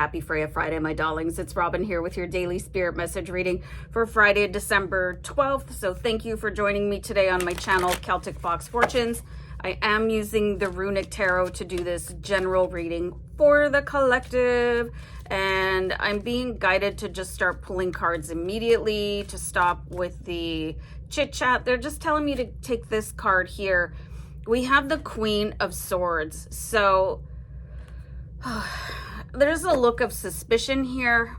Happy Friday, my darlings. It's Robin here with your daily spirit message reading for Friday, December 12th. So thank you for joining me today on my channel, Celtic Fox Fortunes. I am using the Runic Tarot to do this general reading for the collective. And I'm being guided to just start pulling cards immediately, to stop with the chit chat. They're just telling me to take this card here. We have the Queen of Swords. So there's a look of suspicion here,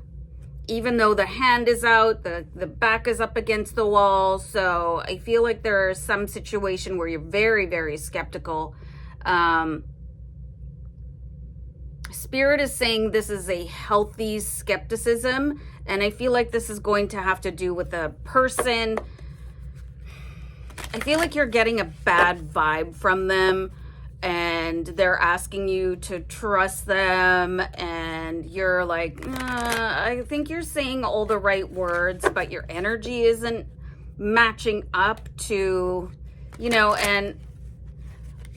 even though the hand is out, the back is up against the wall. So I feel like there's some situation where you're very, very skeptical. Spirit is saying this is a healthy skepticism, and I feel like this is going to have to do with a person. I feel like you're getting a bad vibe from them, and they're asking you to trust them, and you're like, I think you're saying all the right words, but your energy isn't matching up to, and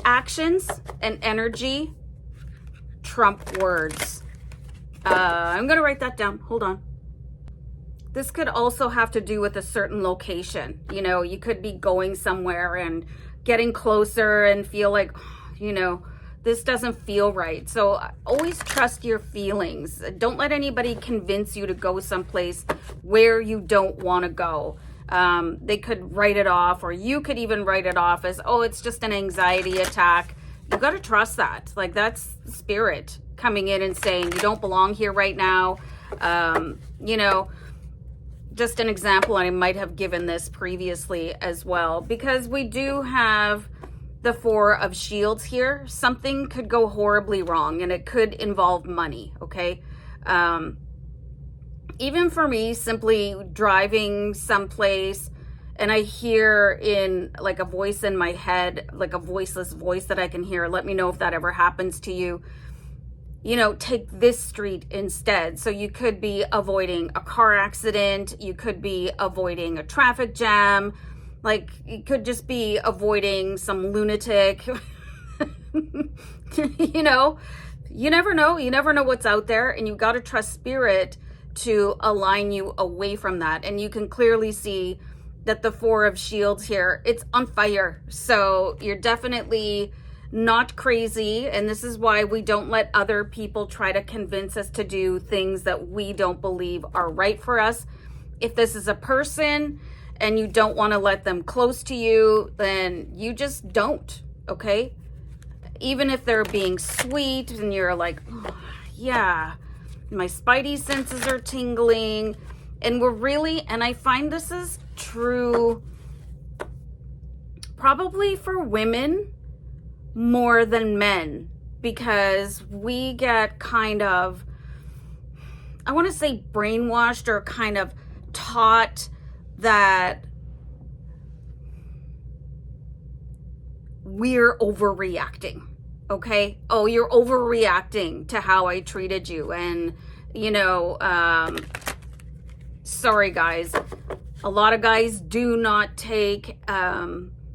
actions and energy trump words. I'm gonna write that down. Hold on. This could also have to do with a certain location. You could be going somewhere and getting closer and feel like, this doesn't feel right. So always trust your feelings. Don't let anybody convince you to go someplace where you don't want to go. They could write it off, or you could even write it off as, oh, it's just an anxiety attack. You got to trust that. Like, that's spirit coming in and saying you don't belong here right now. Just an example, and I might have given this previously as well, because we do have the Four of Shields here. Something could go horribly wrong, and it could involve money, okay? Even for me, simply driving someplace, and I hear in like a voice in my head, like a voiceless voice that I can hear, let me know if that ever happens to you. Take this street instead. So you could be avoiding a car accident. You could be avoiding a traffic jam. Like, you could just be avoiding some lunatic. You never know. You never know what's out there. And you got to trust spirit to align you away from that. And you can clearly see that the Four of Shields here, it's on fire. So you're definitely not crazy, and this is why we don't let other people try to convince us to do things that we don't believe are right for us. If this is a person and you don't want to let them close to you, then you just don't, okay? Even if they're being sweet and you're like, oh, yeah, my spidey senses are tingling, and and I find this is true probably for women more than men, because we get kind of, I want to say brainwashed, or kind of taught that we're overreacting, okay? Oh, you're overreacting to how I treated you. And, sorry guys, a lot of guys do not take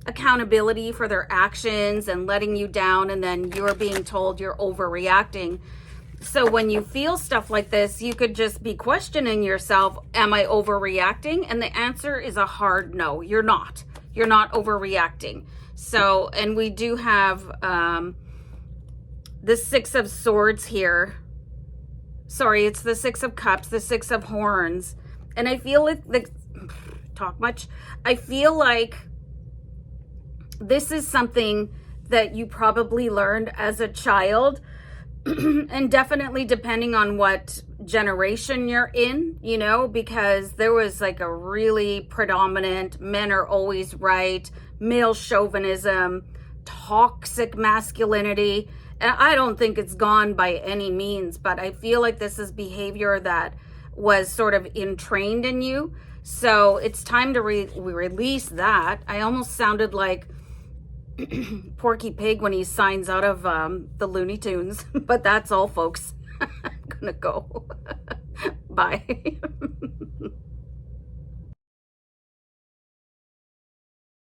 accountability for their actions and letting you down, and then you're being told you're overreacting. So when you feel stuff like this, you could just be questioning yourself, am I overreacting? And the answer is a hard no. You're not overreacting. So, and we do have the Six of Swords here. Sorry, it's the Six of Cups, the Six of Horns. And I feel like, I feel like this is something that you probably learned as a child, and definitely depending on what generation you're in, because there was like a really predominant, men are always right, male chauvinism, toxic masculinity. And I don't think it's gone by any means, but I feel like this is behavior that was sort of entrained in you. So it's time to release that. I almost sounded like Porky Pig when he signs out of the Looney Tunes. But that's all, folks. I'm gonna go. Bye.